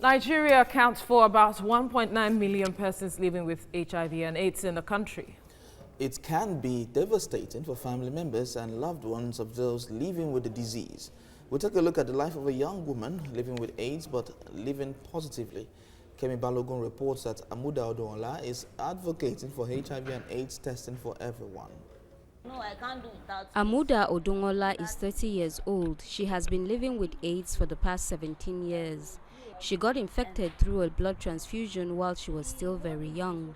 Nigeria accounts for about 1.9 million persons living with HIV and AIDS in the country. It can be devastating for family members and loved ones of those living with the disease. We'll take a look at the life of a young woman living with AIDS but living positively. Kemi Balogun reports that Amuda Odonola is advocating for HIV and AIDS testing for everyone. No, I can't do without. Amuda Odonola is 30 years old. She has been living with AIDS for the past 17 years. She got infected through a blood transfusion while she was still very young.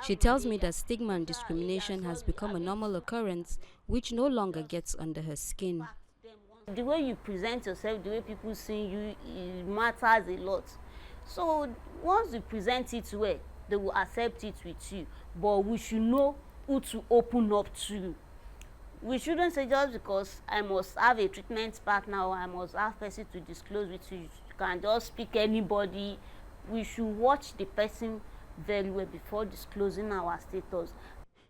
She tells me that stigma and discrimination has become a normal occurrence which no longer gets under her skin. The way you present yourself, the way people see you, it matters a lot. So once you present it well, they will accept it with you. But we should know who to open up to. We shouldn't say just because I must have a treatment partner or I must have person to disclose with you, you can just pick anybody. We should watch the person very well before disclosing our status.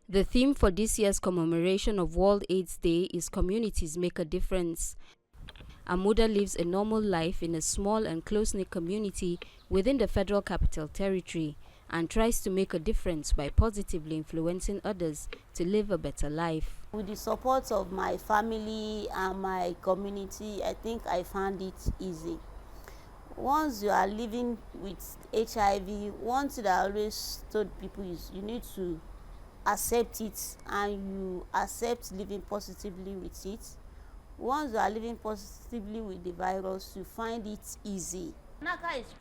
The theme for this year's commemoration of World AIDS Day is Communities Make a Difference. Amuda lives a normal life in a small and close-knit community within the Federal Capital Territory and tries to make a difference by positively influencing others to live a better life. With the support of my family and my community, I think I found it easy. Once you are living with HIV, one thing I always told people is you need to accept it and you accept living positively with it. Once you are living positively with the virus, you find it easy.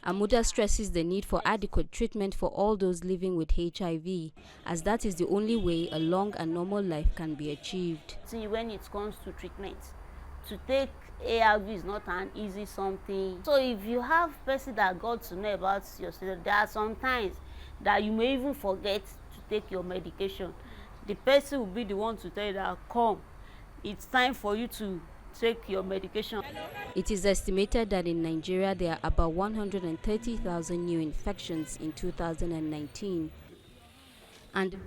Amuda stresses the need for adequate treatment for all those living with HIV, as that is the only way a long and normal life can be achieved. See, when it comes to treatment, to take ARV is not an easy something. So if you have person that got to know about yourself, there are some times that you may even forget to take your medication. The person will be the one to tell you that, come, it's time for you to take your medication. It is estimated that in Nigeria there are about 130,000 new infections in 2019. And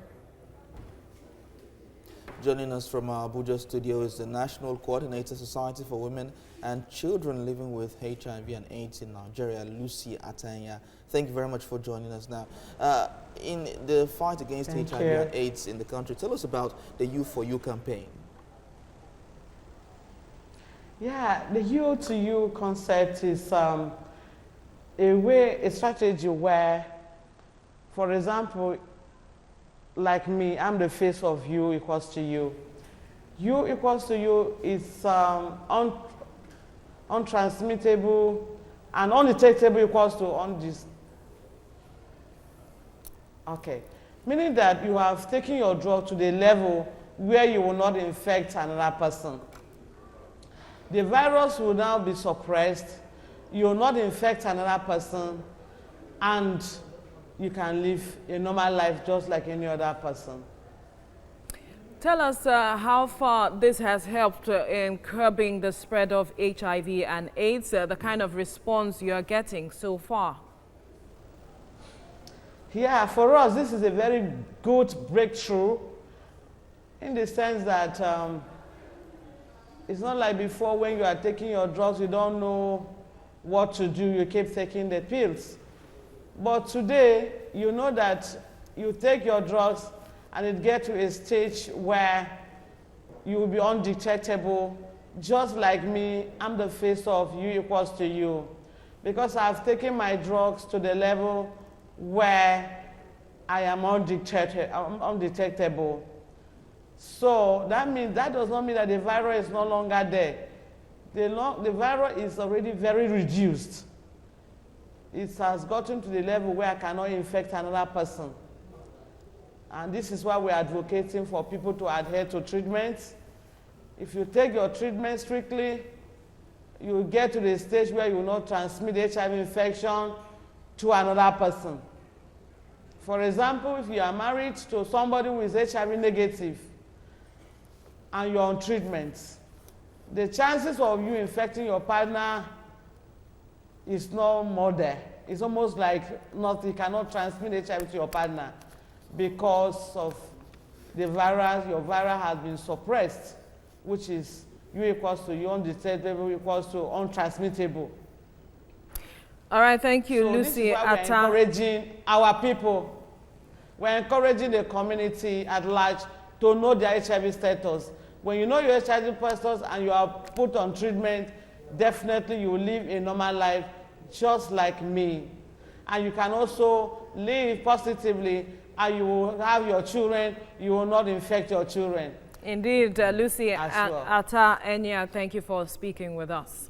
Joining us from our Abuja studio is the National Coordinator Society for Women and Children Living with HIV and AIDS in Nigeria, Lucy Atanya. Thank you very much for joining us now. In the fight against HIV and AIDS in the country, tell us about the Youth for You campaign. Yeah, the You to You concept is a strategy where, for example, like me, I'm the face of You equals to You. You equals to You is untransmittable and undetectable equals to okay. Meaning that you have taken your drug to the level where you will not infect another person. The virus will now be suppressed, you will not infect another person, and you can live a normal life just like any other person. Tell us how far this has helped in curbing the spread of HIV and AIDS, the kind of response you are getting so far. Yeah, for us, this is a very good breakthrough in the sense that it's not like before when you are taking your drugs, you don't know what to do, you keep taking the pills. But today, you know that you take your drugs and it gets to a stage where you will be undetectable. Just like me, I'm the face of You equals to You. Because I've taken my drugs to the level where I am undetectable. So that does not mean that the virus is no longer there. The virus is already very reduced. It has gotten to the level where I cannot infect another person. And this is why we're advocating for people to adhere to treatments. If you take your treatment strictly, you will get to the stage where you will not transmit HIV infection to another person. For example, if you are married to somebody who is HIV negative, and you're on treatment, the chances of you infecting your partner is no more there. It's almost like you cannot transmit HIV to your partner because of the virus. Your virus has been suppressed, which is You equals to You undetectable equals to untransmittable. All right, thank you, So Lucy this is why we're Atta. encouraging our people. We're encouraging the community at large to know their HIV status. When you know your HIV status and you are put on treatment, definitely you will live a normal life just like me. And you can also live positively, and you will have your children, you will not infect your children. Indeed, Lucy As well. Atta Enya, thank you for speaking with us.